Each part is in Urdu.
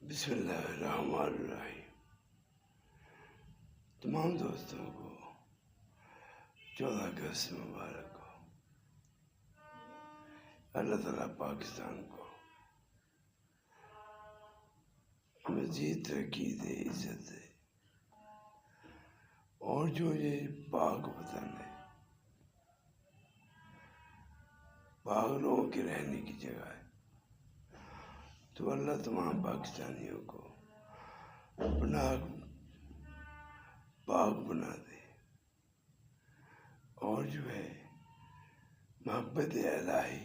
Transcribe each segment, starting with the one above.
بسم اللہ الرحمن الرحیم۔ تمام دوستوں کو 14 اگست مبارک ہو۔ اللہ تعالیٰ پاکستان کو مزید ترقی دے، عزت دے، اور جو یہ پاک وطن ہے، پاک لوگوں کے رہنے کی جگہ ہے، تو اللہ تمام پاکستانیوں کو اپنا پاک بنا دے، اور جو ہے محبت الہی،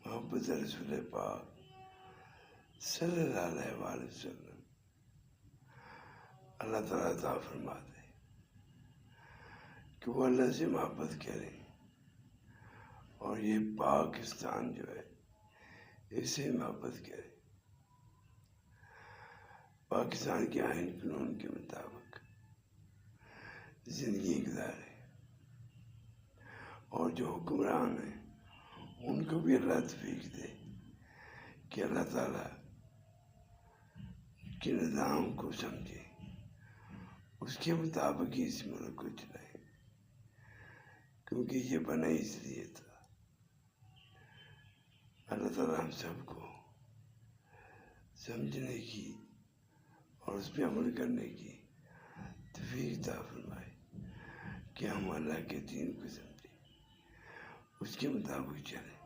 محبت رسول پاک صلی اللہ علیہ وآلہ وسلم اللہ تعالیٰ عطا فرما دے کہ وہ اللہ سے محبت کریں، اور یہ پاکستان جو ہے اس سے محبت کرے، پاکستان کے آئین قانون کے مطابق زندگی گزارے، اور جو حکمران ہیں ان کو بھی اللہ توفیق دے کہ اللہ تعالیٰ کے نظام کو سمجھے، اس کے مطابق ہی اس ملک کو چلائیں، کیونکہ یہ بنا اس لیے تھا۔ اللہ تعالیٰ ہم سب کو سمجھنے کی اور اس پہ عمل کرنے کی توفیق عطا فرمائے کہ ہم اللہ کے دین کو سمجھیں، اس کے مطابق چلیں۔